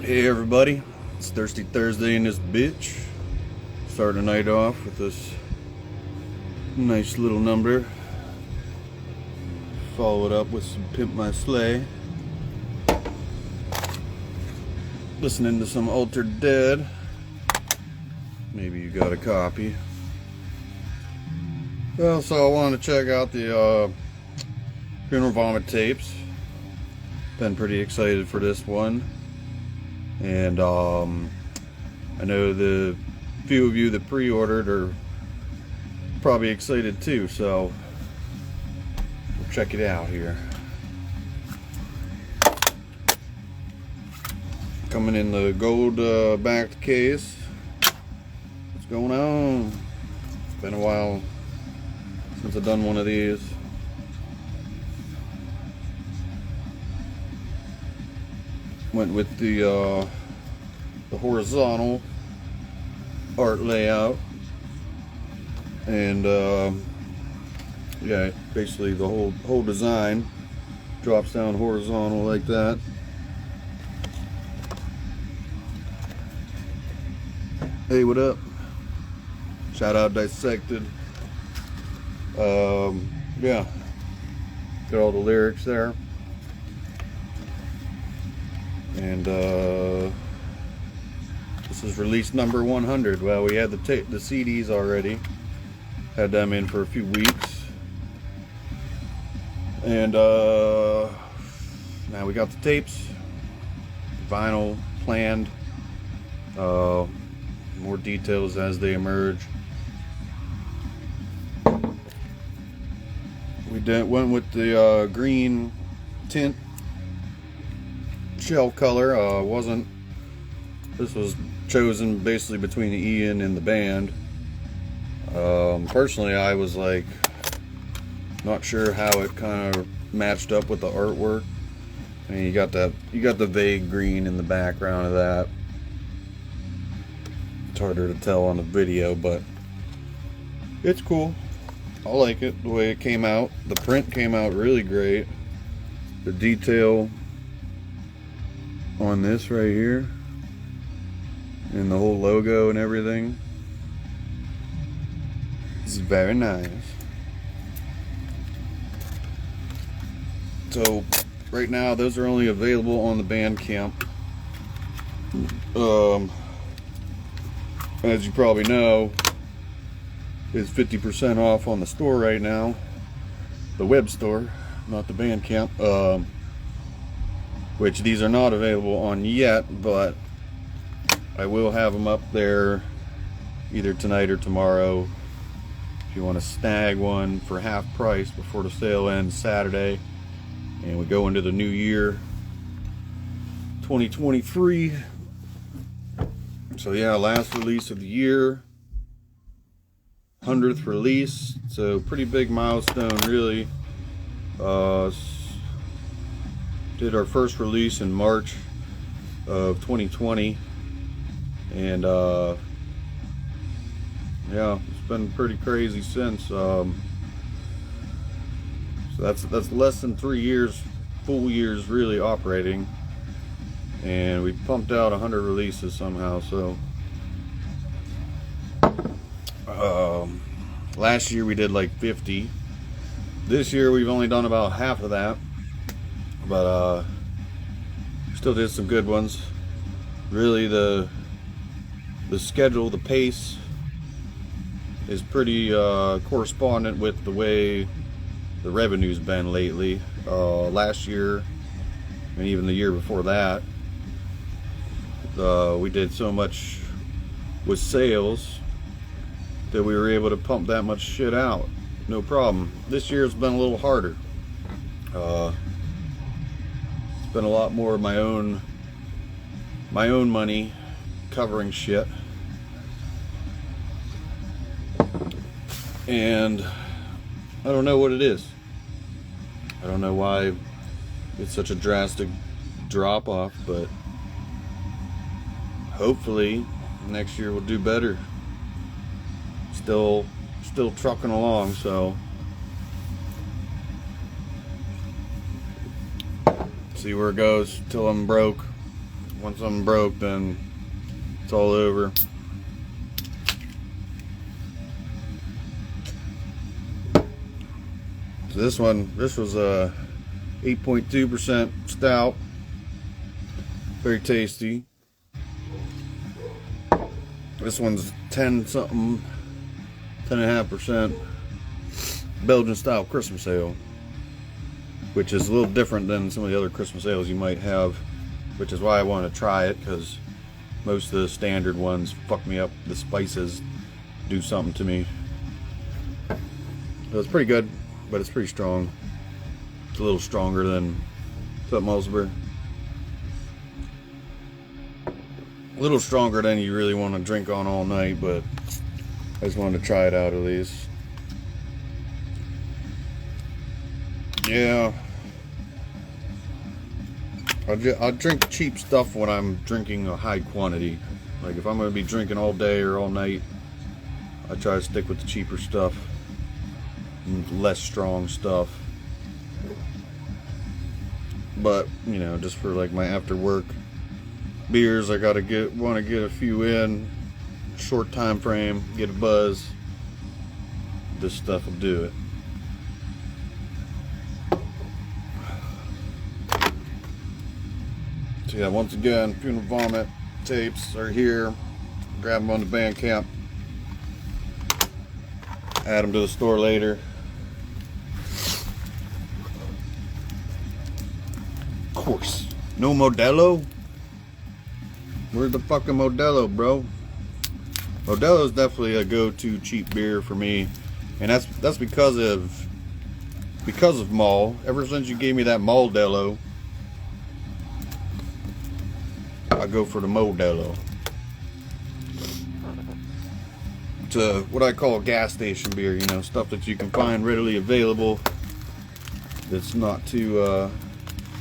Hey everybody, it's Thirsty Thursday in this bitch. Starting the night off with this nice little number. Follow it up with some Pimp My Sleigh. Listening to some Altered Dead. Maybe you got a copy. Well, so I wanted to check out the Funeral Vomit tapes. Been pretty excited for this one. And I know the few of you that pre-ordered are probably excited too, so we'll check it out here. Coming in the gold backed case. What's going on? It's been a while since I've done one of these. Went with the horizontal art layout, and yeah, basically the whole design drops down horizontal like that. Hey, what up? Shout out Dissected. Yeah, got all the lyrics there. And this is release number 100. Well, we had the CDs already. Had them in for a few weeks. And now we got the tapes. Vinyl planned. More details as they emerge. We went with the green tint shell color. This was chosen basically between Ian and the band. Personally, I was like not sure how it kind of matched up with the artwork. I mean, you got the vague green in the background of that. It's harder to tell on the video, but it's cool. I like it the way it came out. The print came out really great. The detail on this right here and the whole logo and everything is very nice. So right now those are only available on the Bandcamp. As you probably know, it's 50% off on the store right now, the web store, not the Bandcamp. Which these are not available on yet, but I will have them up there either tonight or tomorrow if you want to snag one for half price before the sale ends Saturday and we go into the new year 2023. So yeah, last release of the year, 100th release, so pretty big milestone really. Did our first release in March of 2020, and yeah, it's been pretty crazy since. So that's less than 3 years, full years really operating, and we pumped out 100 releases somehow. So last year we did like 50. This year we've only done about half of that. But still did some good ones. Really, the schedule, the pace is pretty correspondent with the way the revenue's been lately. Last year and even the year before that, we did so much with sales that we were able to pump that much shit out, no problem. This year's been a little harder. Been a lot more of my own money covering shit, and I don't know what it is. I don't know why it's such a drastic drop off, but hopefully next year we'll do better. Still trucking along, so see where it goes till I'm broke. When something broke, then it's all over. So this was a 8.2% stout. Very tasty. This one's 10 something, 10.5% Belgian style Christmas ale, which is a little different than some of the other Christmas ales you might have, which is why I want to try it, because most of the standard ones fuck me up. The spices do something to me. So it's pretty good, but it's pretty strong. It's a little stronger than Malzberg. A little stronger than you really want to drink on all night, but I just wanted to try it out at least. Yeah. I drink cheap stuff when I'm drinking a high quantity. Like if I'm going to be drinking all day or all night, I try to stick with the cheaper stuff and less strong stuff. But, you know, just for like my after work beers, I want to get a few in, short time frame, get a buzz. This stuff will do it. So yeah, once again, Funeral Vomit tapes are here. Grab them on the Bandcamp. Add them to the store later. Of course, no Modelo. Where's the fucking Modelo, bro? Modelo's definitely a go-to cheap beer for me, and that's because of Mall. Ever since you gave me that Modelo, I go for the Modelo. It's what I call gas station beer. You know, stuff that you can find readily available. That's not too.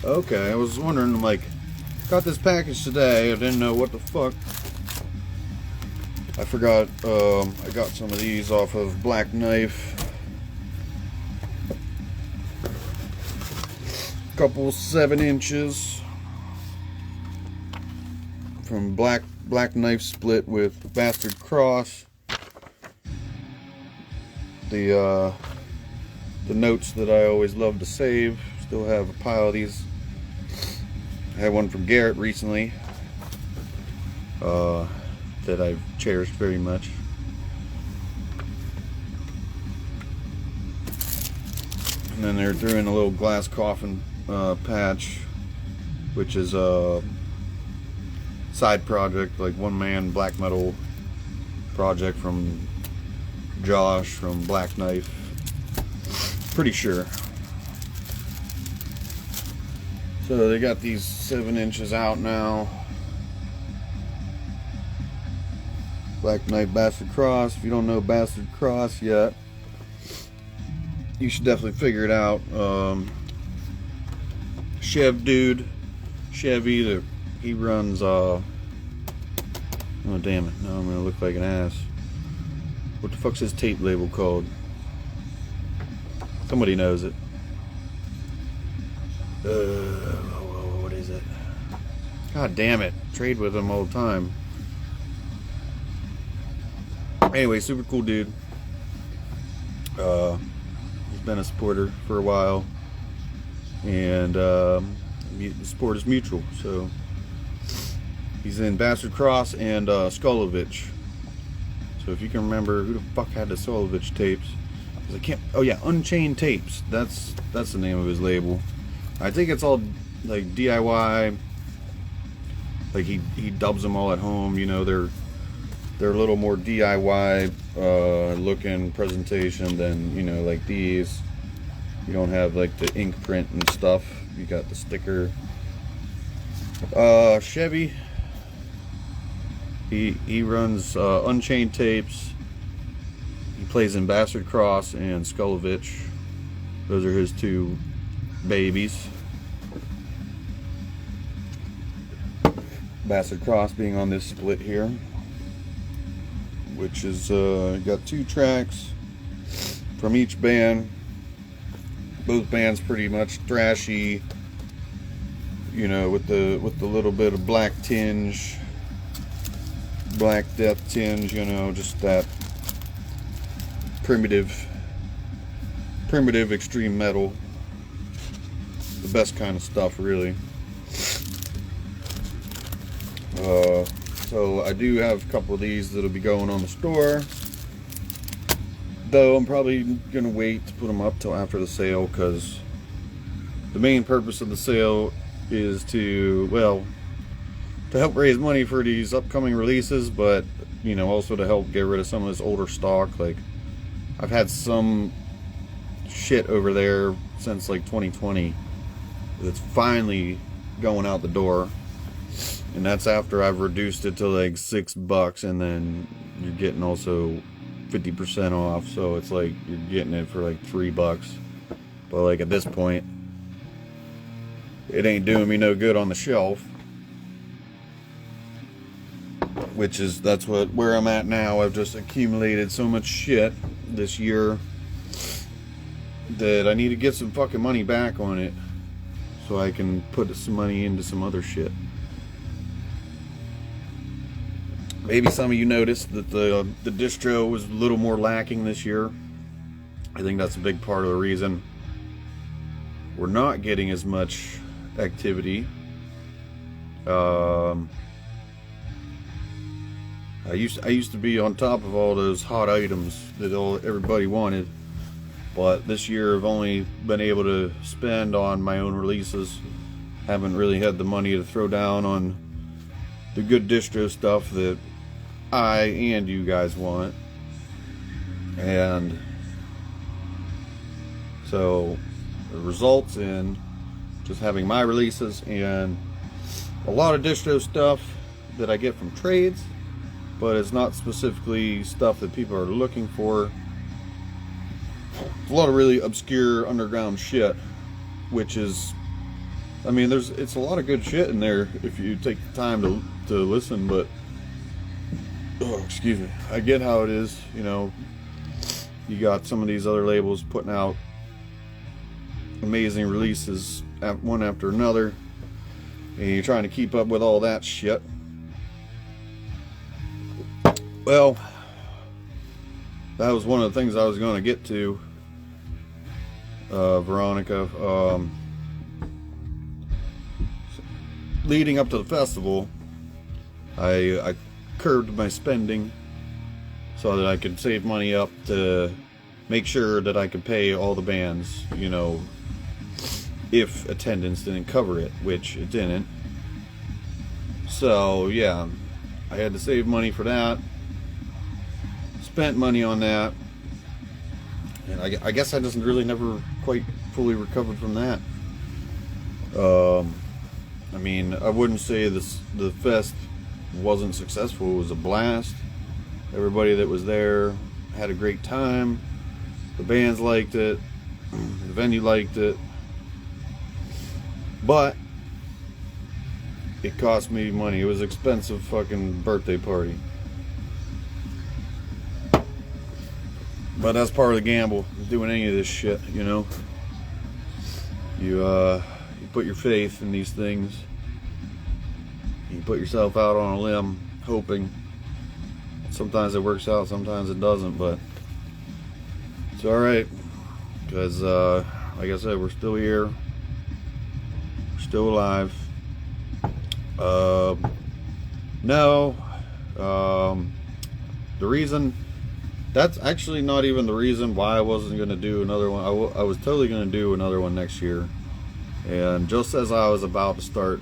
Okay, I was wondering, I'm like, got this package today, I didn't know what the fuck. I forgot, I got some of these off of Black Knife. Couple 7 inches from Black Knife split with Bastard Cross. The notes that I always love to save. Still have a pile of these. I had one from Garrett recently that I've cherished very much. And then they threw in a little glass coffin patch, which is a side project, like one man black metal project from Josh from Black Knife. Pretty sure. So they got these 7 inches out now. Black Knife Bastard Cross. If you don't know Bastard Cross yet, you should definitely figure it out. Chev dude, Chevy, he runs, oh damn it, now I'm gonna look like an ass. What the fuck's his tape label called? Somebody knows it. What is it? God damn it. Trade with him all the time. Anyway, super cool dude. He's been a supporter for a while. And the support is mutual. So he's in Bastard Cross and Skolovich. So if you can remember who the fuck had the Skolovich tapes. I can't. Oh yeah, Unchained Tapes. That's the name of his label. I think it's all like DIY. Like he dubs them all at home. You know, they're a little more DIY looking presentation than, you know, like these. You don't have like the ink print and stuff. You got the sticker. Chevy. He runs Unchained Tapes. He plays in Bastard Cross and Skolovich. Those are his two babies. Bastard Cross being on this split here, which is got 2 tracks from each band. Both bands pretty much thrashy, you know, with the little bit of black tinge, Black Death tinge, you know, just that primitive extreme metal, the best kind of stuff, really. So I do have a couple of these that'll be going on the store, though I'm probably gonna wait to put them up till after the sale, because the main purpose of the sale is to, well, to help raise money for these upcoming releases, but, you know, also to help get rid of some of this older stock. Like, I've had some shit over there since like 2020 that's finally going out the door, and that's after I've reduced it to like $6, and then you're getting also 50% off, so it's like you're getting it for like $3. But like at this point, it ain't doing me no good on the shelf, which is, that's where I'm at now. I've just accumulated so much shit this year that I need to get some fucking money back on it so I can put some money into some other shit. Maybe some of you noticed that the distro was a little more lacking this year. I think that's a big part of the reason we're not getting as much activity. I used to be on top of all those hot items that everybody wanted, but this year I've only been able to spend on my own releases. Haven't really had the money to throw down on the good distro stuff that I and you guys want. And so it results in just having my releases and a lot of distro stuff that I get from trades, but it's not specifically stuff that people are looking for. A lot of really obscure underground shit, which is, I mean, it's a lot of good shit in there if you take the time to listen, but excuse me, I get how it is, you know. You got some of these other labels putting out amazing releases one after another, and you're trying to keep up with all that shit. Well, that was one of the things I was going to get to, Veronica. Leading up to the festival, I curbed my spending so that I could save money up to make sure that I could pay all the bands, you know, if attendance didn't cover it, which it didn't. So yeah, I had to save money for that. Spent money on that, and I guess I just really never quite fully recovered from that. I mean, I wouldn't say the fest wasn't successful. It was a blast. Everybody that was there had a great time. The bands liked it. The venue liked it. But it cost me money. It was an expensive fucking birthday party. But that's part of the gamble, doing any of this shit, you know. You put your faith in these things. You put yourself out on a limb, hoping. Sometimes it works out, sometimes it doesn't, but it's alright. Because, like I said, we're still here. We're still alive. The reason... That's actually not even the reason why I wasn't going to do another one. I was totally going to do another one next year. And just as I was about to start,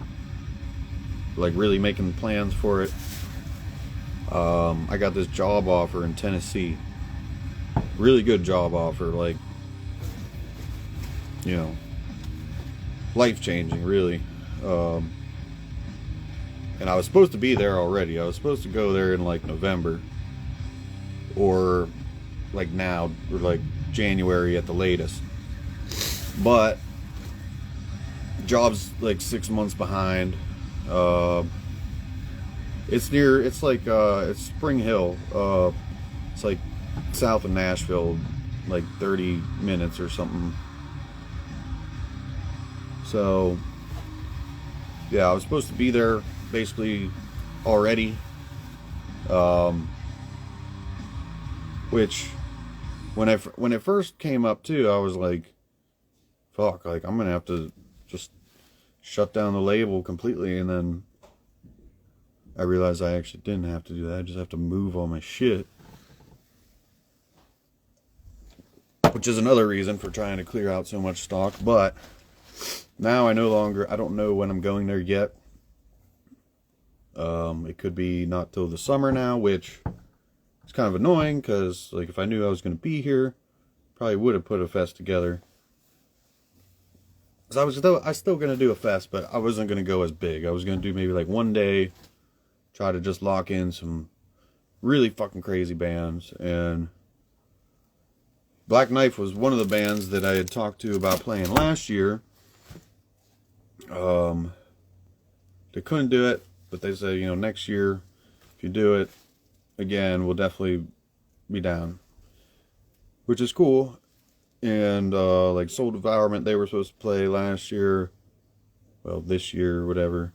like, really making plans for it, I got this job offer in Tennessee. Really good job offer, like, you know, life-changing, really. And I was supposed to be there already. I was supposed to go there in, like, November. Or like now, or like January at the latest. But job's like 6 months behind. It's Spring Hill. It's like south of Nashville, like 30 minutes or something. So yeah, I was supposed to be there basically already. Which when it first came up too, I was like, fuck, like I'm gonna have to just shut down the label completely. And then I realized I actually didn't have to do that. I just have to move all my shit. Which is another reason for trying to clear out so much stock. But now I don't know when I'm going there yet. It could be not till the summer now, which is kind of annoying because, like, if I knew I was going to be here, probably would have put a fest together. Because I was still going to do a fest, but I wasn't going to go as big. I was going to do maybe like one day, try to just lock in some really fucking crazy bands. And Black Knife was one of the bands that I had talked to about playing last year. They couldn't do it, but they said, you know, next year, if you do it again, we'll definitely be down. Which is cool. And like Soul Devourment, they were supposed to play last year, well, this year, whatever.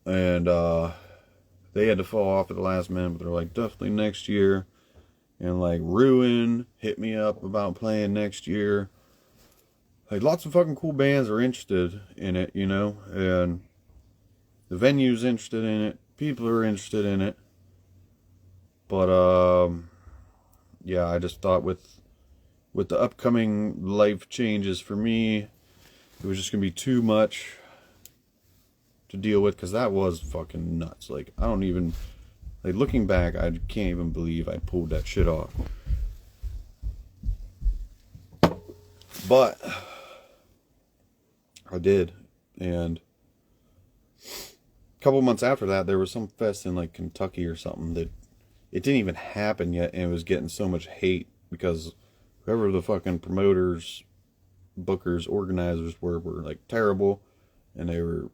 And they had to fall off at the last minute, but they're like, definitely next year. And like Ruin hit me up about playing next year. Like lots of fucking cool bands are interested in it, you know, and the venue's interested in it, people are interested in it. But yeah, I just thought with the upcoming life changes for me, it was just gonna be too much to deal with, because that was fucking nuts. Like, I don't even, like, looking back, I can't even believe I pulled that shit off. But I did. And a couple months after that, there was some fest in like Kentucky or something that it didn't even happen yet, and it was getting so much hate because whoever the fucking promoters, bookers, organizers were like terrible, and they were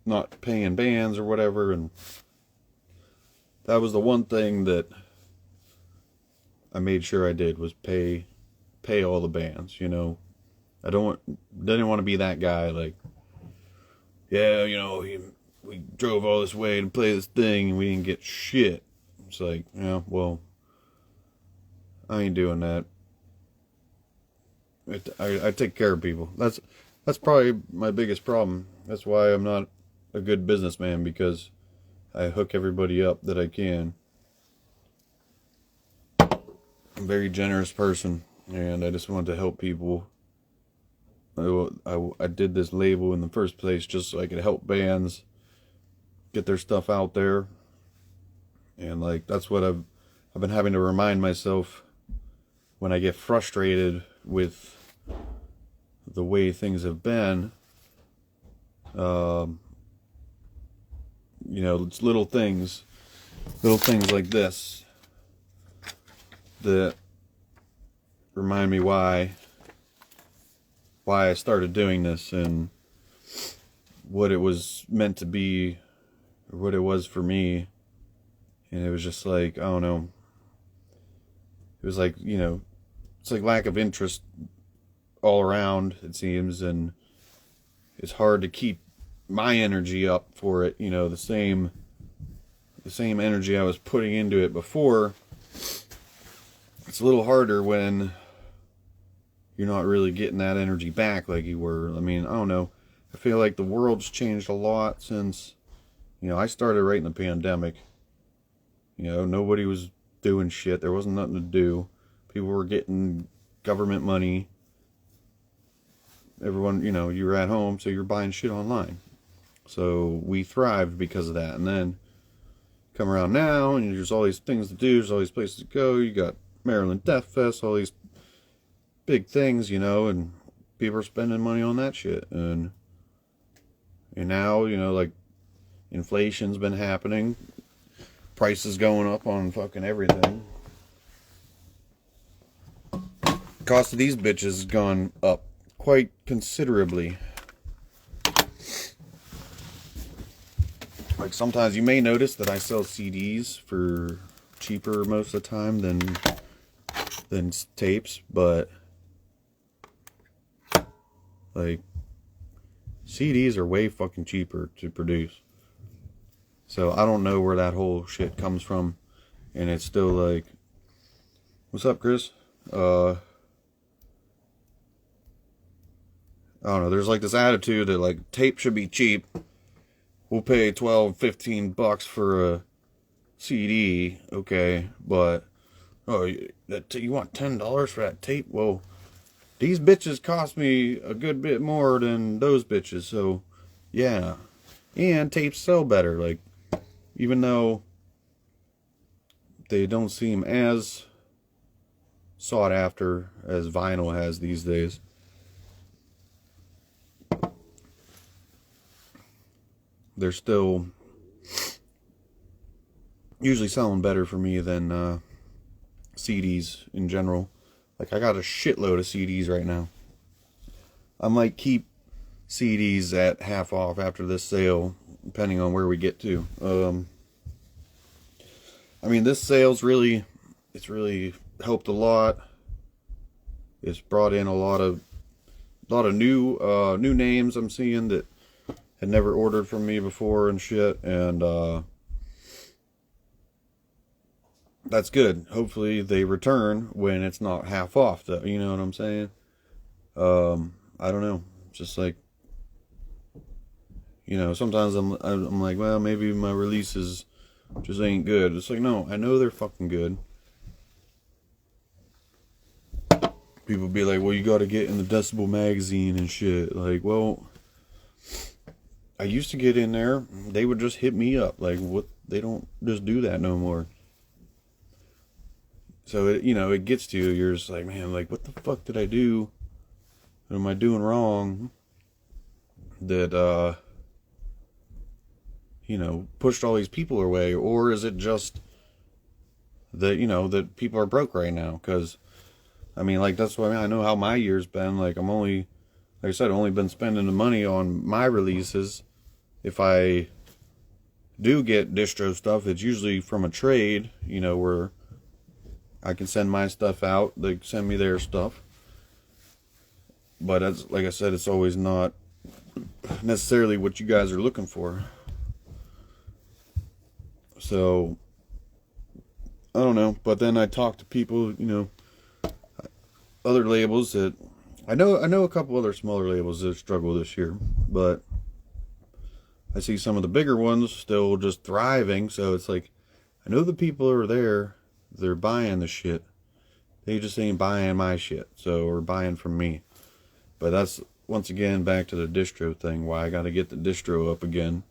not paying bands or whatever. And that was the one thing that I made sure I did, was pay all the bands, you know. I didn't want to be that guy, like, yeah, you know, we drove all this way to play this thing and we didn't get shit. It's like, yeah, well, I ain't doing that. I take care of people. That's probably my biggest problem. That's why I'm not a good businessman, because I hook everybody up that I can. I'm a very generous person, and I just wanted to help people. I did this label in the first place just so I could help bands get their stuff out there. And like, that's what I've been having to remind myself when I get frustrated with the way things have been. You know, it's little things like this that remind me why I started doing this and what it was meant to be, or what it was for me. And it was just like, I don't know, it was like, you know, it's like lack of interest all around, it seems, and it's hard to keep my energy up for it, you know, the same energy I was putting into it before. It's a little harder when you're not really getting that energy back like you were. I mean, I don't know, I feel like the world's changed a lot since, you know, I started right in the pandemic. You know, nobody was doing shit, there wasn't nothing to do, people were getting government money, everyone, you know, you were at home, so you're buying shit online. So we thrived because of that. And then come around now, and there's all these things to do, there's all these places to go. You got Maryland Death Fest, all these big things, you know, and people are spending money on that shit. And now, you know, like, inflation's been happening, prices going up on fucking everything. Cost of these bitches has gone up quite considerably. Like, sometimes you may notice that I sell CDs for cheaper most of the time than tapes, but like CDs are way fucking cheaper to produce. So I don't know where that whole shit comes from. And it's still like, what's up, Chris? I don't know. There's like this attitude that like tape should be cheap. We'll pay 12, 15 bucks for a CD. Okay. But, oh, you want $10 for that tape? Well, these bitches cost me a good bit more than those bitches. So, yeah. And tapes sell better. Like, even though they don't seem as sought after as vinyl has these days. They're still usually selling better for me than CDs in general. Like, I got a shitload of CDs right now. I might keep CDs at half off after this sale, depending on where we get to. I mean, this sale's really helped a lot. It's brought in a lot of new names I'm seeing that had never ordered from me before and shit, and that's good. Hopefully they return when it's not half off, though. You know what I'm saying? I don't know. Just like, you know, sometimes I'm like, well, maybe my releases just ain't good. It's like, no, I know they're fucking good. People be like, well, you got to get in the Decibel magazine and shit. Like, well, I used to get in there. They would just hit me up. Like, what? They don't just do that no more. So, it gets to you. You're just like, man, like, what the fuck did I do? What am I doing wrong? That, pushed all these people away? Or is it just that, that people are broke right now? Because, I mean, like, that's what I know how my year's been. Like, like I said, only been spending the money on my releases. If I do get distro stuff, it's usually from a trade, where I can send my stuff out. They send me their stuff. But as like I said, it's always not necessarily what you guys are looking for. So, I don't know. But then I talk to people, other labels that I know a couple other smaller labels that struggle this year, but I see some of the bigger ones still just thriving. So it's like, I know the people are there, they're buying the shit, they just ain't buying my shit, or buying from me. But that's once again back to the distro thing, why I gotta get the distro up again.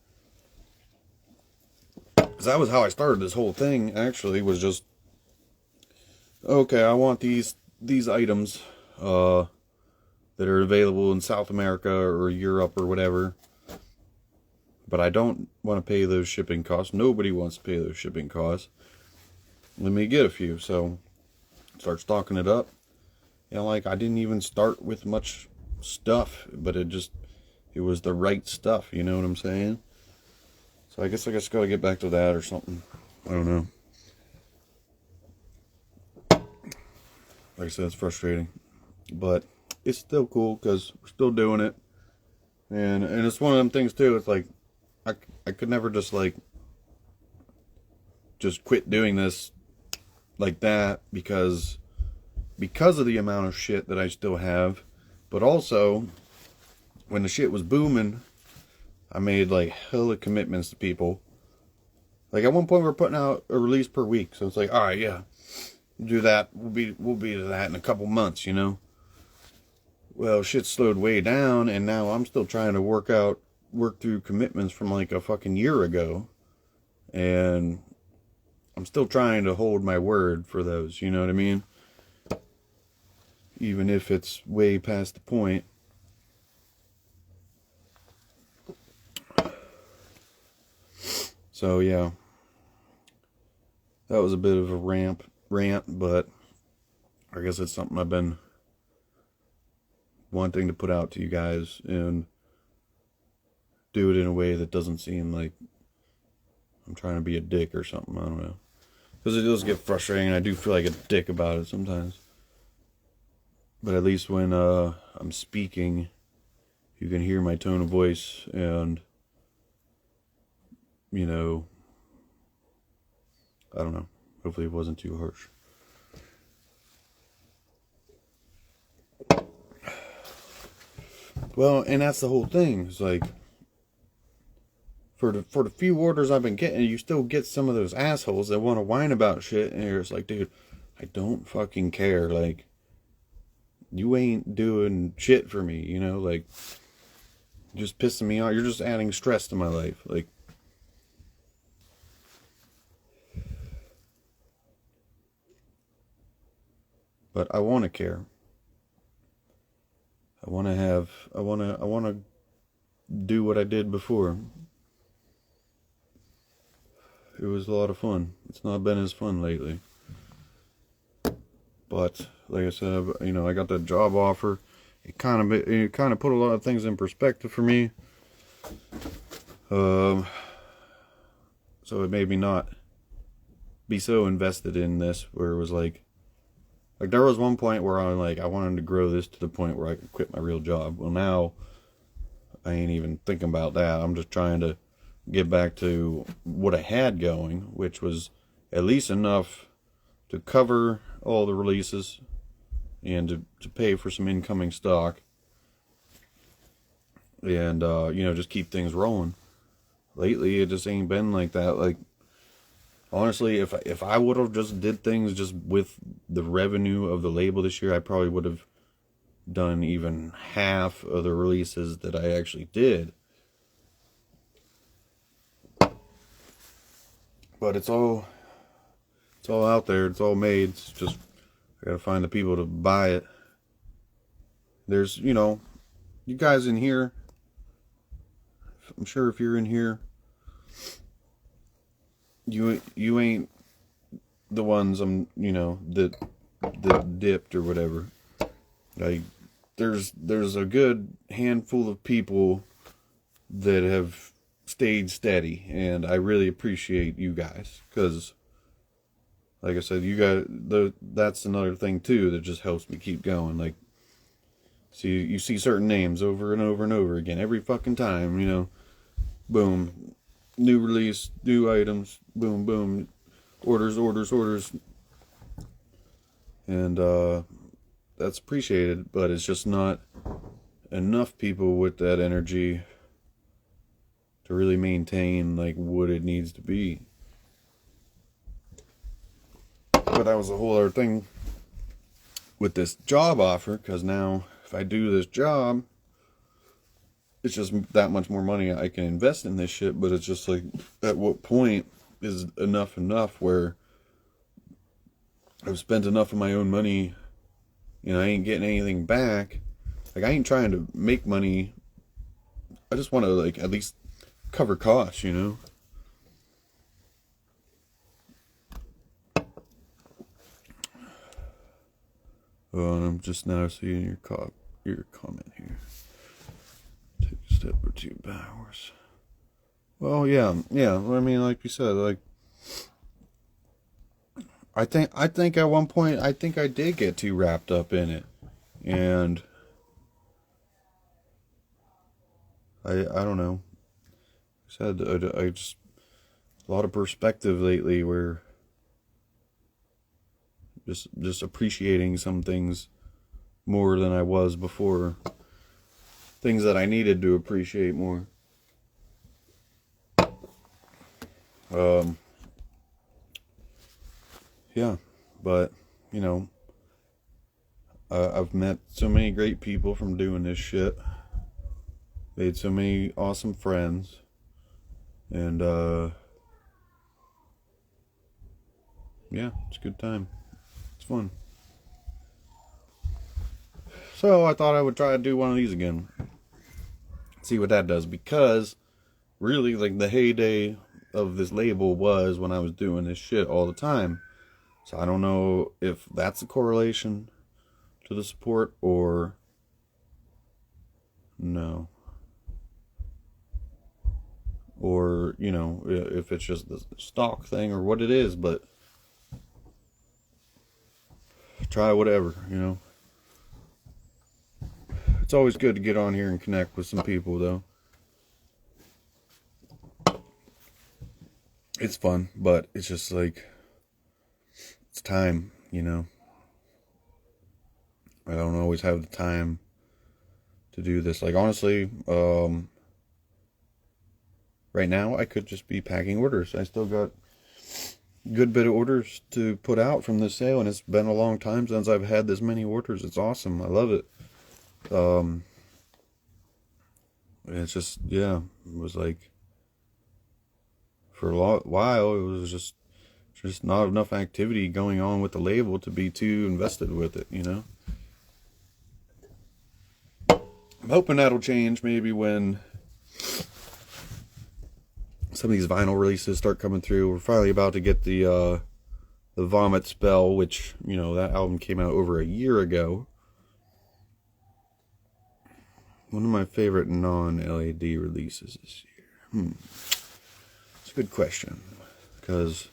Because that was how I started this whole thing, actually, was just, okay, I want these items that are available in South America or Europe or whatever, but I don't want to pay those shipping costs. Nobody wants to pay those shipping costs. Let me get a few. So start stocking it up. Like, I didn't even start with much stuff, but it was the right stuff, you know what I'm saying? So I guess gotta get back to that or something. I don't know. Like I said, it's frustrating, but it's still cool because we're still doing it, and it's one of them things too. It's like I could never just quit doing this like that because of the amount of shit that I still have. But also, when the shit was booming, I made like hella commitments to people. Like, at one point we were putting out a release per week, so it's like, all right, yeah, we'll do that. We'll be to that in a couple months, Well, shit slowed way down, and now I'm still trying to work through commitments from like a fucking year ago, and I'm still trying to hold my word for those, you know what I mean? Even if it's way past the point. So yeah, that was a bit of a rant, but I guess it's something I've been wanting to put out to you guys and do it in a way that doesn't seem like I'm trying to be a dick or something. I don't know, because it does get frustrating, and I do feel like a dick about it sometimes. But at least when I'm speaking you can hear my tone of voice, and you know, I don't know. Hopefully it wasn't too harsh. Well, and that's the whole thing. It's like, for the few orders I've been getting, you still get some of those assholes that want to whine about shit, and you're just like, dude, I don't fucking care. Like, you ain't doing shit for me, you know? Like, just pissing me off. You're just adding stress to my life. Like, but I want to care. I want to do what I did before. It was a lot of fun. It's not been as fun lately. But like I said, you know, I got that job offer. It kind of put a lot of things in perspective for me. So it made me not be so invested in this, where it was like there was one point where I wanted to grow this to the point where I could quit my real job. Well, now I ain't even thinking about that. I'm just trying to get back to what I had going, which was at least enough to cover all the releases and to pay for some incoming stock, and you know, just keep things rolling. Lately it just ain't been like that. Like, honestly, if I would have just did things just with the revenue of the label this year, I probably would have done even half of the releases that I actually did. But it's all out there. It's all made. It's just, I gotta find the people to buy it. There's, you know, you guys in here, I'm sure if you're in here, you ain't the ones you know, that dipped or whatever. Like, there's a good handful of people that have stayed steady, and I really appreciate you guys, because like I said, that's another thing too that just helps me keep going. Like, you see certain names over and over and over again every fucking time, you know. Boom, new release, new items, boom boom, orders, and that's appreciated, but it's just not enough people with that energy to really maintain like what it needs to be. But that was a whole other thing with this job offer, because now if I do this job, it's just that much more money I can invest in this shit. But it's just like, at what point is enough where I've spent enough of my own money, you know, I ain't getting anything back. Like, I ain't trying to make money. I just want to, like, at least cover costs, you know. Oh, and I'm just now seeing your comment here. Take a step or two backwards. Well, yeah. I mean, like you said, like, I think at one point, I think I did get too wrapped up in it, and I don't know. I said, I just, a lot of perspective lately, where just appreciating some things more than I was before. Things that I needed to appreciate more. Yeah, but, you know, I've met so many great people from doing this shit. Made so many awesome friends. And, yeah, it's a good time. It's fun. So I thought I would try to do one of these again. See what that does. Because, really, like, the heyday of this label was when I was doing this shit all the time. So I don't know if that's a correlation to the support or no. Or, you know, if it's just the stock thing or what it is, but try whatever, you know. It's always good to get on here and connect with some people, though. It's fun, but it's just like, it's time, you know. I don't always have the time to do this. Like, honestly, right now I could just be packing orders. I still got a good bit of orders to put out from this sale, and it's been a long time since I've had this many orders. It's awesome. I love it. It's just, yeah, it was like, for a while, it was just not enough activity going on with the label to be too invested with it, you know? I'm hoping that'll change maybe when some of these vinyl releases start coming through. We're finally about to get the Vomit Spell, which, you know, that album came out over a year ago. One of my favorite non-LAD releases this year. It's a good question, because,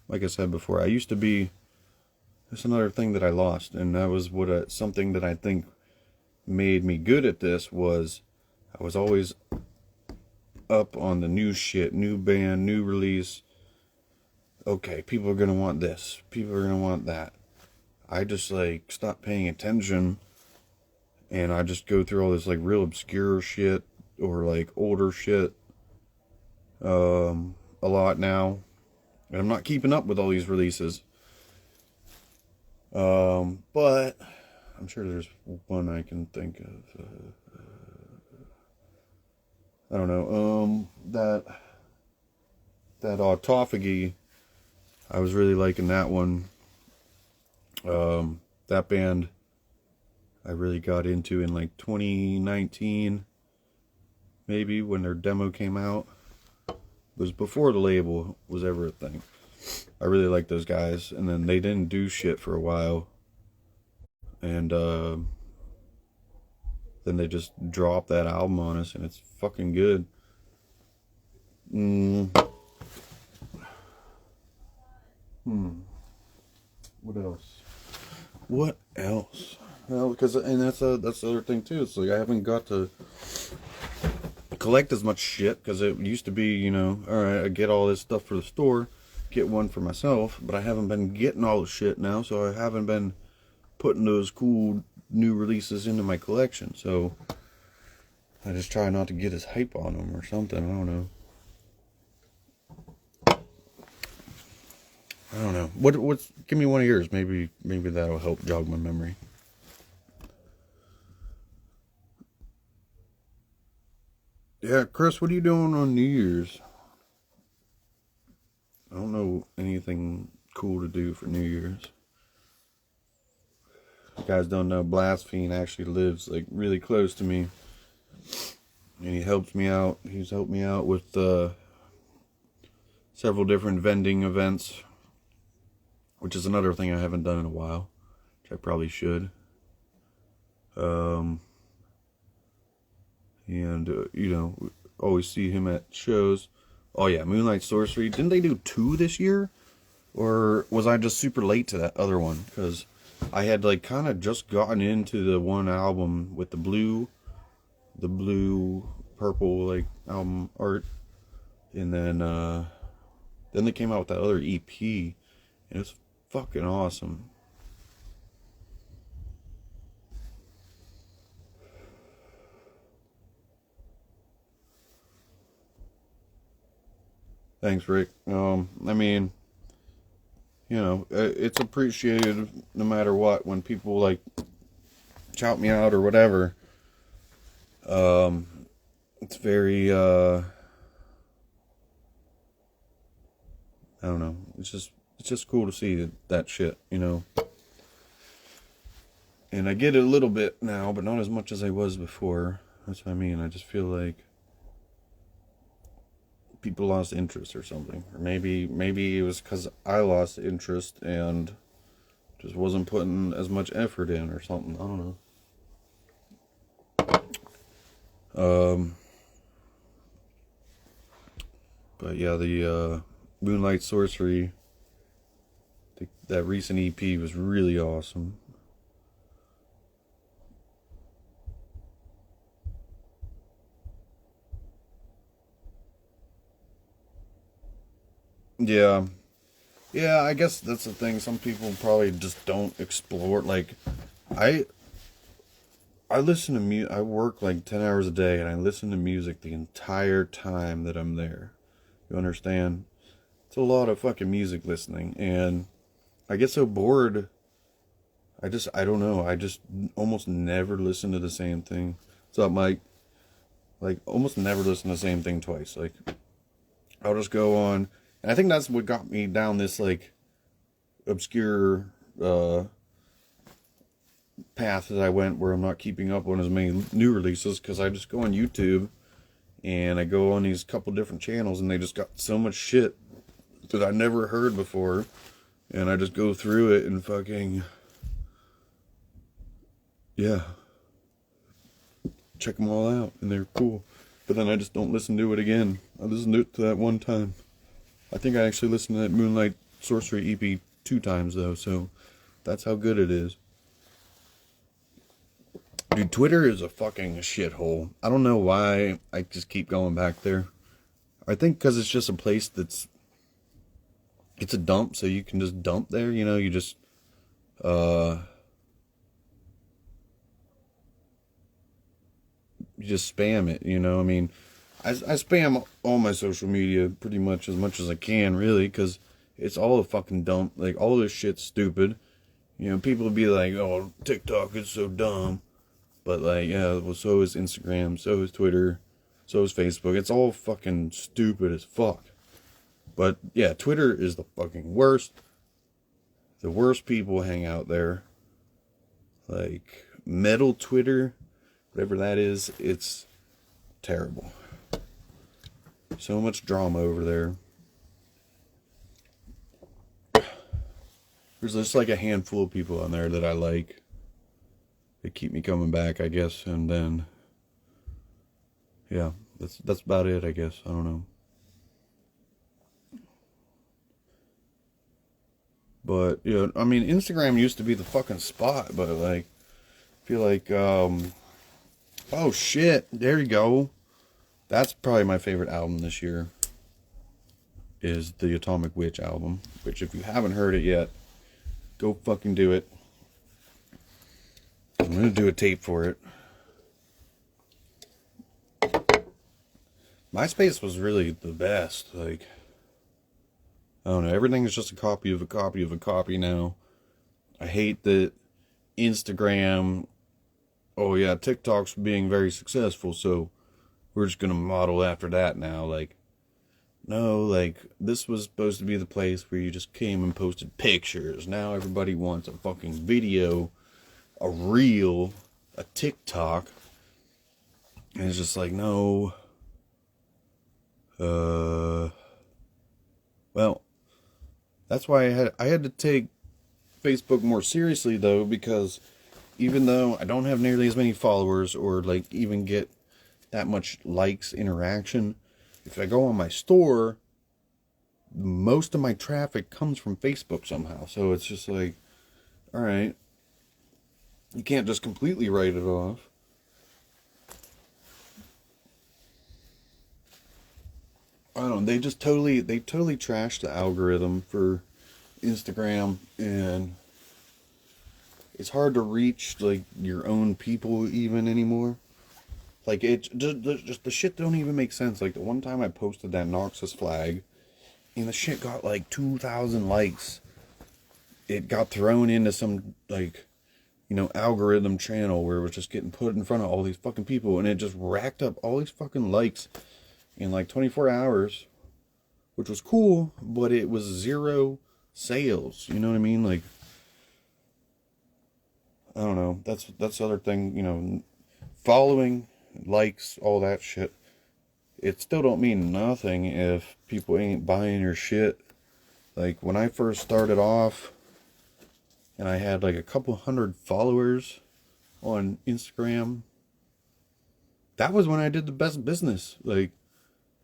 like I said before, I used to be. That's another thing that I lost, and that was something that I think made me good at this. Was I was always up on the new shit, new band, new release. Okay, people are gonna want this, people are gonna want that. I just like stopped paying attention, and I just go through all this like real obscure shit or like older shit a lot now, and I'm not keeping up with all these releases. But I'm sure there's one I can think of. I don't know. That Autophagy, I was really liking that one. That band I really got into in like 2019, maybe, when their demo came out. It was before the label was ever a thing. I really liked those guys, and then they didn't do shit for a while, and then they just dropped that album on us, and it's fucking good. What else? What else? Well, because, and that's the other thing too. It's like I haven't got to collect as much shit, because it used to be, you know, all right, I get all this stuff for the store, get one for myself, but I haven't been getting all the shit now, so I haven't been putting those cool new releases into my collection. So I just try not to get as hype on them or something. I don't know. What's give me one of yours. Maybe that'll help jog my memory. Yeah, Chris, what are you doing on New Year's? I don't know anything cool to do for New Year's. If you guys don't know, Blaspheme actually lives like really close to me, and he helps me out. He's helped me out with several different vending events, which is another thing I haven't done in a while, which I probably should. And you know, always see him at shows. Oh yeah, Moonlight Sorcery. Didn't they do 2 this year? Or was I just super late to that other one? Because I had like kind of just gotten into the one album with the blue purple like album art, and then they came out with that other EP, and it's fucking awesome. Thanks, Rick. I mean, you know, it's appreciated no matter what when people like shout me out or whatever. It's very I don't know. It's just cool to see that shit, you know. And I get it a little bit now, but not as much as I was before. That's what I mean. I just feel like people lost interest or something, or maybe it was because I lost interest and just wasn't putting as much effort in or something. I don't know. But yeah, the Moonlight Sorcery, that recent EP was really awesome. Yeah. Yeah, I guess that's the thing. Some people probably just don't explore. Like, I I listen to I work like 10 hours a day and I listen to music the entire time that I'm there. You understand? It's a lot of fucking music listening and I get so bored. I don't know. I just almost never listen to the same thing. What's up, Mike? Like, almost never listen to the same thing twice. Like, I'll just go on. And I think that's what got me down this, like, obscure path that I went where I'm not keeping up on as many new releases because I just go on YouTube and I go on these couple different channels and they just got so much shit that I never heard before. And I just go through it and fucking, yeah, check them all out and they're cool. But then I just don't listen to it again. I listened to it to that one time. I think I actually listened to that Moonlight Sorcery EP 2 times though, so that's how good it is. Dude, Twitter is a fucking shithole. I don't know why I just keep going back there. I think because it's just a place it's a dump, so you can just dump there, you know, you just, you just spam it, you know, I mean, I spam all my social media pretty much as I can, really, because it's all a fucking dump, like, all this shit's stupid, you know, people will be like, oh, TikTok is so dumb, but, like, yeah, well, so is Instagram, so is Twitter, so is Facebook, it's all fucking stupid as fuck, but, yeah, Twitter is the fucking worst, the worst people hang out there, like, metal Twitter, whatever that is, it's terrible. So much drama over there. There's just like a handful of people on there that I like. They keep me coming back, I guess, and then yeah, that's about it, I guess. I don't know. But yeah, I mean Instagram used to be the fucking spot, but like I feel like oh shit, there you go. That's probably my favorite album this year. Is the Atomic Witch album, which if you haven't heard it yet, go fucking do it. I'm gonna do a tape for it. MySpace was really the best. Like, I don't know, everything is just a copy of a copy of a copy now. I hate that Instagram, oh yeah, TikTok's being very successful, so we're just gonna model after that now. Like, no, like, this was supposed to be the place where you just came and posted pictures. Now everybody wants a fucking video, a reel, a TikTok. And it's just like, no. Well, that's why I had to take Facebook more seriously, though, because even though I don't have nearly as many followers or, like, even get that much likes, interaction, if I go on my store, most of my traffic comes from Facebook somehow. So it's just like, all right, you can't just completely write it off. I don't know, they totally trashed the algorithm for Instagram, and it's hard to reach, like, your own people even anymore. Like, it just the shit don't even make sense. Like, the one time I posted that Noxus flag, and the shit got like 2,000 likes. It got thrown into some, like, you know, algorithm channel where it was just getting put in front of all these fucking people, and it just racked up all these fucking likes in like 24 hours, which was cool, but it was 0 sales. You know what I mean? Like, I don't know. That's the other thing, you know, following, likes, all that shit. It still don't mean nothing if people ain't buying your shit. Like, when I first started off and I had like a couple hundred followers on Instagram, that was when I did the best business. Like,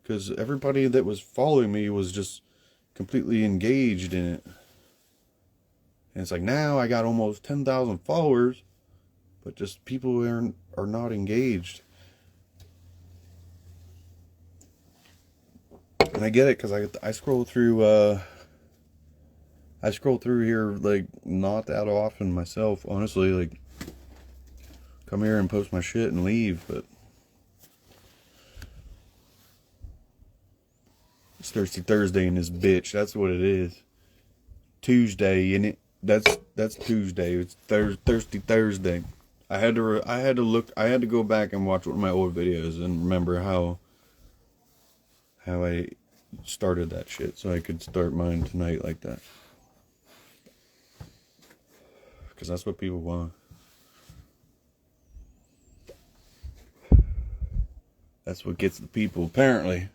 because everybody that was following me was just completely engaged in it. And it's like, now I got almost 10,000 followers, but just people are not engaged. And I get it, because I scroll through, here, like, not that often myself, honestly. Like, come here and post my shit and leave, but it's Thirsty Thursday in this bitch. That's what it is. Tuesday, innit? That's Tuesday. It's Thirsty Thursday. I had to go back and watch one of my old videos and remember how I started that shit, so I could start mine tonight like that. Because that's what people want. That's what gets the people, apparently.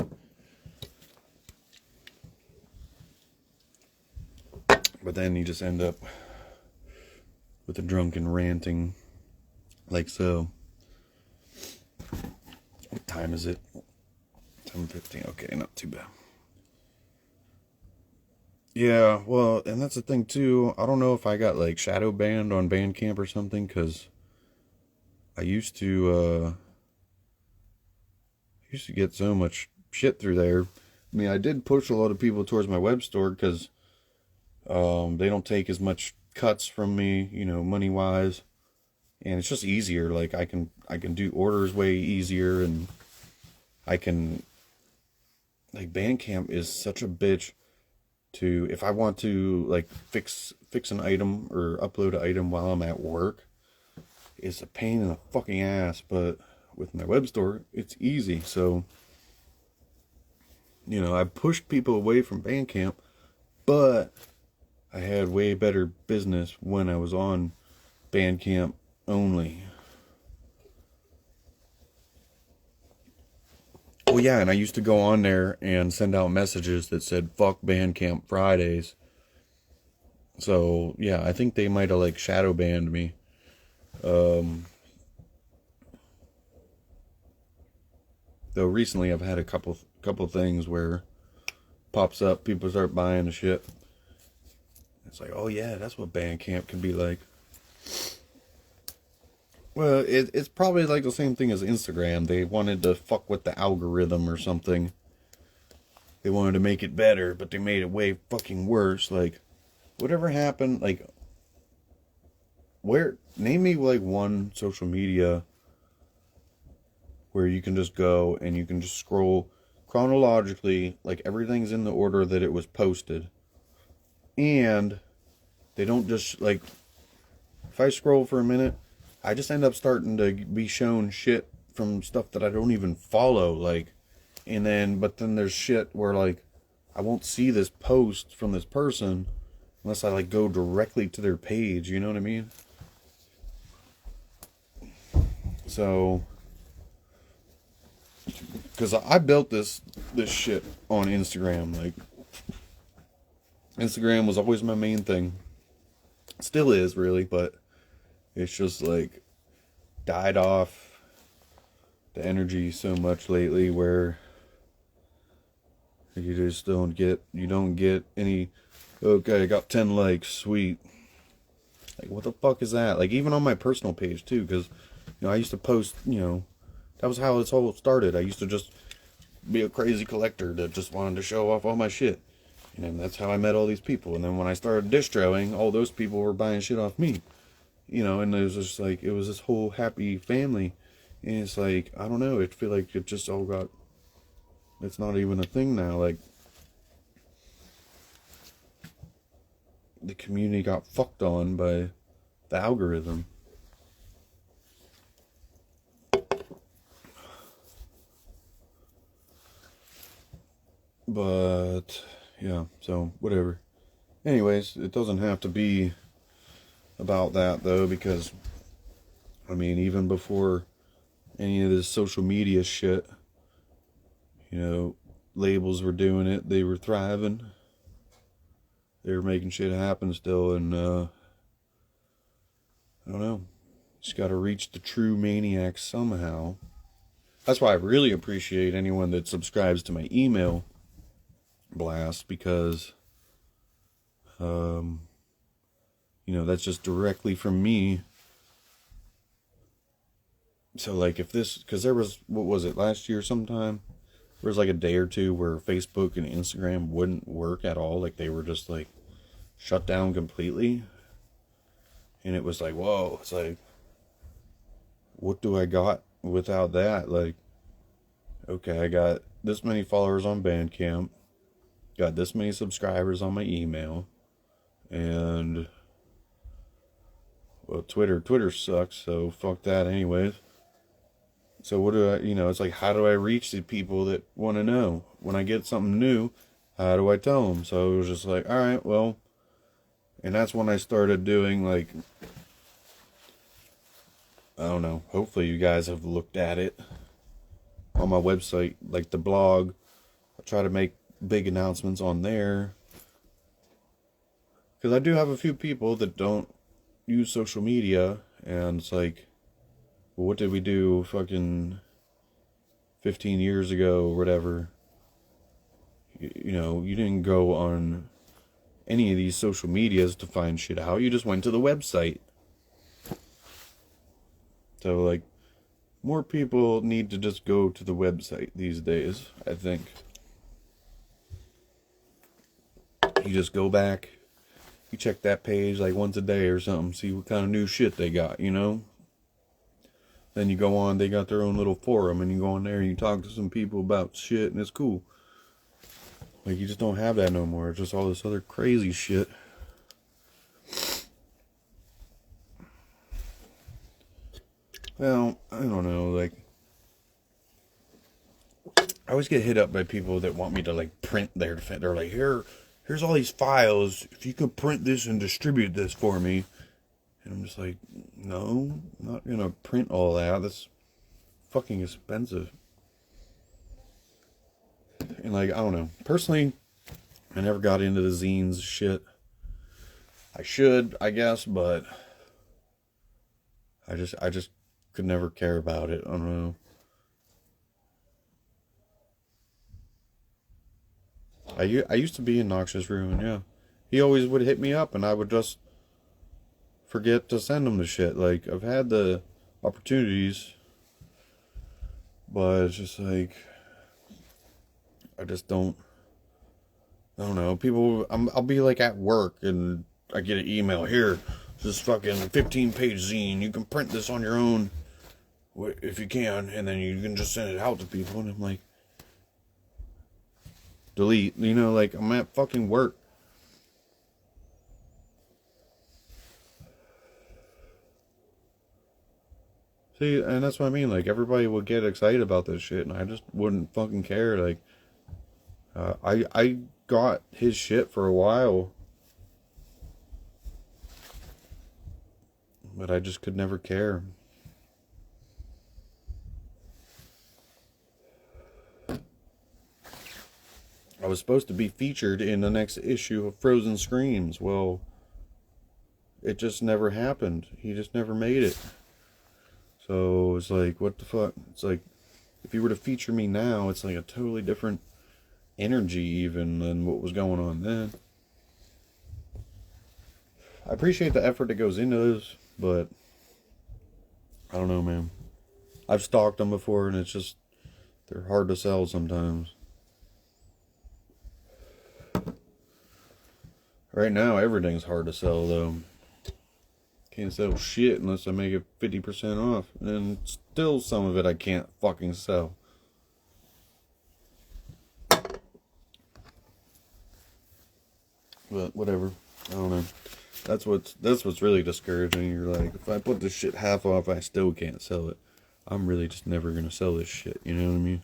But then you just end up with a drunken ranting like so. What time is it? 10:15. Okay, not too bad. Yeah, well, and that's the thing too. I don't know if I got like shadow banned on Bandcamp or something, because I used to get so much shit through there. I mean, I did push a lot of people towards my web store, because they don't take as much cuts from me, you know, money wise, and it's just easier. Like, I can do orders way easier, and I can, like, Bandcamp is such a bitch to, if I want to, like, fix an item or upload an item while I'm at work, it's a pain in the fucking ass. But with my web store, it's easy. So, you know, I pushed people away from Bandcamp, but I had way better business when I was on Bandcamp only. Well, yeah, and I used to go on there and send out messages that said, fuck Bandcamp Fridays. So, yeah, I think they might have, like, shadow banned me. Though recently I've had a couple things where pops up, people start buying the shit. It's like, oh yeah, that's what Bandcamp can be like. Well, it's probably like the same thing as Instagram. They wanted to fuck with the algorithm or something. They wanted to make it better, but they made it way fucking worse. Like, whatever happened, like, name me like one social media where you can just go and you can just scroll chronologically, like everything's in the order that it was posted. And they don't just, like, if I scroll for a minute, I just end up starting to be shown shit from stuff that I don't even follow, like, but then there's shit where, like, I won't see this post from this person unless I, like, go directly to their page, you know what I mean? So, because I built this shit on Instagram, like, Instagram was always my main thing. Still is, really, but it's just, like, died off the energy so much lately where you just don't get any, okay, I got 10 likes, sweet. Like, what the fuck is that? Like, even on my personal page, too, because, you know, I used to post, you know, that was how this whole started. I used to just be a crazy collector that just wanted to show off all my shit. And that's how I met all these people. And then when I started distroing, all those people were buying shit off me. You know, and it was just like, it was this whole happy family. And it's like, I don't know, I feel like it just all got, it's not even a thing now. Like, the community got fucked on by the algorithm. But yeah, so whatever. Anyways, it doesn't have to be about that though, because I mean, even before any of this social media shit, you know, labels were doing it, they were thriving, they were making shit happen still, and I don't know, just gotta reach the true maniacs somehow. That's why I really appreciate anyone that subscribes to my email blast, because you know, that's just directly from me. So, like, if this, because there was, what was it, last year sometime, there was like a day or two where Facebook and Instagram wouldn't work at all. Like they were just like shut down completely. And it was like, whoa, it's like, what do I got without that? Like, okay, I got this many followers on Bandcamp, got this many subscribers on my email, and, well, Twitter sucks, so fuck that anyways. So what do I, it's like, how do I reach the people that want to know? When I get something new, how do I tell them? So it was just like, all right, well, and that's when I started doing, like, I don't know, hopefully you guys have looked at it on my website, like the blog. I try to make big announcements on there. Because I do have a few people that don't use social media, and it's like, well, what did we do fucking 15 years ago or whatever? You didn't go on any of these social medias to find shit out. You just went to the website. So, like, more people need to just go to the website these days, I think. You just go back, you check that page like once a day or something, see what kind of new shit they got, Then you go on, they got their own little forum, and you go on there and you talk to some people about shit, and it's cool. Like, you just don't have that no more. It's just all this other crazy shit. Well, I don't know, like, I always get hit up by people that want me to, like, print their defense. They're like, here's all these files. If you could print this and distribute this for me. And I'm just like, no, I'm not gonna print all that. That's fucking expensive. And, like, I don't know. Personally, I never got into the zines shit. I should, I guess, but I just could never care about it. I don't know. I used to be in Noxious Ruin, yeah. He always would hit me up, and I would just forget to send him the shit. Like, I've had the opportunities, but it's just like, I just don't know. People, I'll be like at work, and I get an email, here, this fucking 15-page zine, you can print this on your own, if you can, and then you can just send it out to people, and I'm like, delete, like, I'm at fucking work. See, and that's what I mean, like, everybody would get excited about this shit, and I just wouldn't fucking care. Like, I got his shit for a while, but I just could never care. I was supposed to be featured in the next issue of Frozen Screams. Well, it just never happened. He just never made it. So it's like, what the fuck? It's like, if you were to feature me now, it's like a totally different energy even than what was going on then. I appreciate the effort that goes into this, but I don't know, man. I've stalked them before, and it's just, they're hard to sell sometimes. Right now, everything's hard to sell, though. Can't sell shit unless I make it 50% off. And still, some of it I can't fucking sell. But whatever. I don't know. That's what's really discouraging. You're like, if I put this shit half off, I still can't sell it. I'm really just never gonna sell this shit. You know what I mean?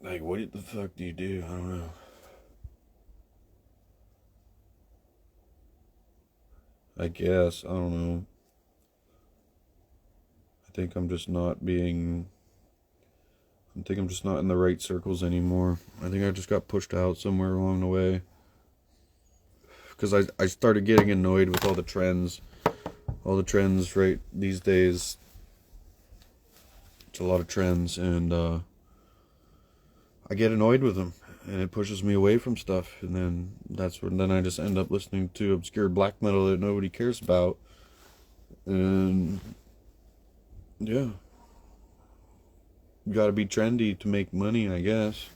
Like, what the fuck do you do? I don't know. I guess, I don't know. I think I'm just not in the right circles anymore. I think I just got pushed out somewhere along the way. Because I started getting annoyed with all the trends. All the trends right these days. It's a lot of trends, and I get annoyed with them. And it pushes me away from stuff, and then I just end up listening to obscure black metal that nobody cares about, and yeah, gotta be trendy to make money, I guess.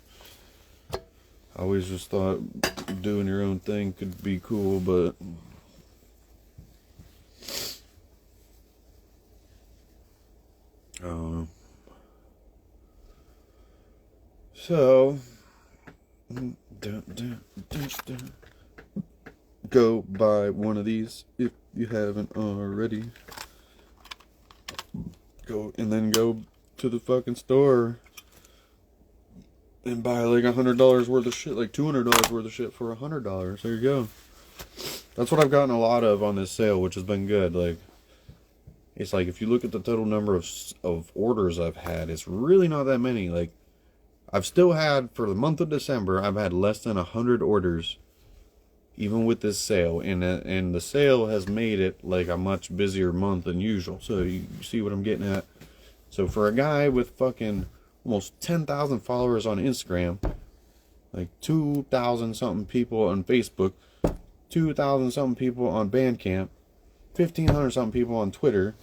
I always just thought doing your own thing could be cool, but I don't know. So, go buy one of these if you haven't already. Go to the fucking store and buy like $100 worth of shit, like $200 worth of shit for $100. There you go. That's what I've gotten a lot of on this sale, which has been good. Like, it's like if you look at the total number of orders I've had, it's really not that many. Like, I've still had, for the month of December, I've had less than 100 orders, even with this sale. And the sale has made it like a much busier month than usual. So you see what I'm getting at? So for a guy with fucking almost 10,000 followers on Instagram, like 2,000 something people on Facebook, 2,000 something people on Bandcamp, 1,500 something people on Twitter,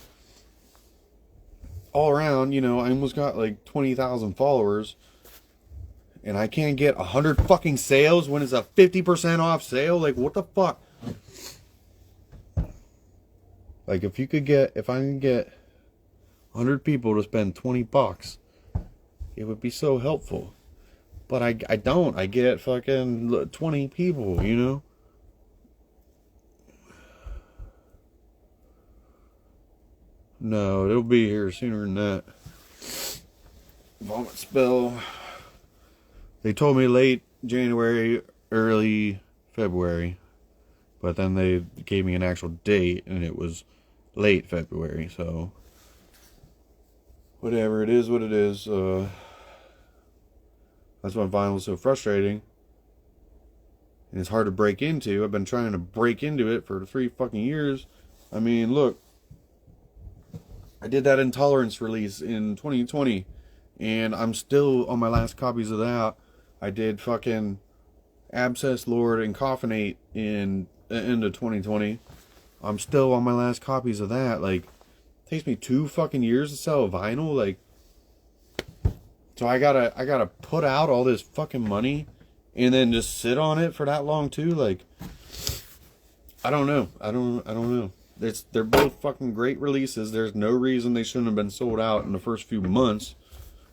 all around, you know, I almost got like 20,000 followers. And I can't get 100 fucking sales when it's a 50% off sale? Like, what the fuck? Like, if I can get 100 people to spend $20, it would be so helpful. But I don't. I get fucking 20 people, you know? No, it'll be here sooner than that. Vomit spell. They told me late January, early February, but then they gave me an actual date, and it was late February, so whatever, it is what it is. That's why vinyl is so frustrating, and it's hard to break into. I've been trying to break into it for 3 fucking years. I mean, look, I did that Intolerance release in 2020, and I'm still on my last copies of that. I did fucking Abscess Lord and Coffinate in the end of 2020. I'm still on my last copies of that. Like, it takes me 2 fucking years to sell a vinyl. Like, so I gotta put out all this fucking money and then just sit on it for that long too. Like, I don't know. I don't know. They're both fucking great releases. There's no reason they shouldn't have been sold out in the first few months,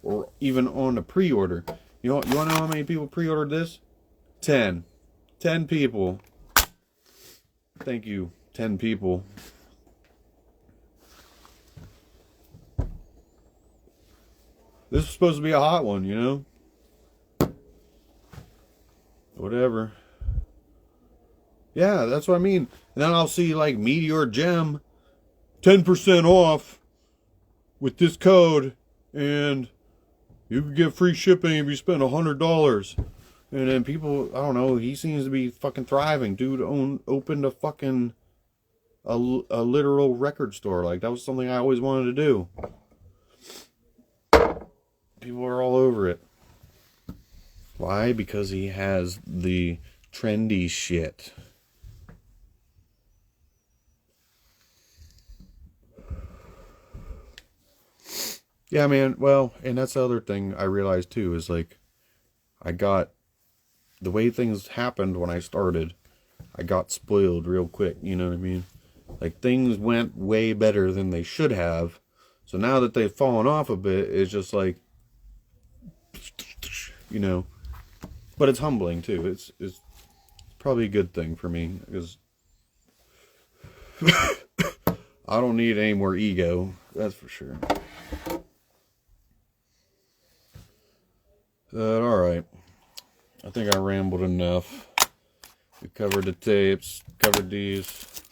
or even on the pre-order. You want to know how many people pre-ordered this? 10. 10 people. Thank you, 10 people. This is supposed to be a hot one, you know? Whatever. Yeah, that's what I mean. And then I'll see like Meteor Gem 10% off with this code, and you can get free shipping if you spend $100. And then people, I don't know, he seems to be fucking thriving. Dude opened a fucking a literal record store. Like, that was something I always wanted to do. People are all over it. Why? Because he has the trendy shit. Yeah, man. Well, and that's the other thing I realized too, is like, I got, the way things happened when I started, I got spoiled real quick, you know what I mean? Like, things went way better than they should have. So now that they've fallen off a bit, it's just like, you know, but it's humbling too. It's probably a good thing for me, because I don't need any more ego, that's for sure. Alright. I think I rambled enough. We covered the tapes, covered these.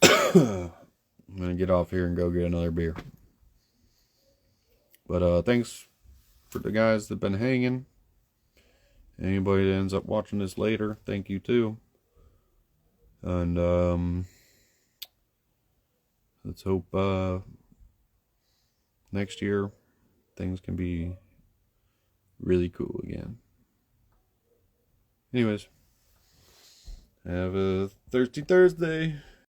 I'm gonna get off here and go get another beer. But thanks for the guys that have been hanging. Anybody that ends up watching this later, thank you too. And let's hope next year things can be really cool again. Anyways, have a thirsty Thursday.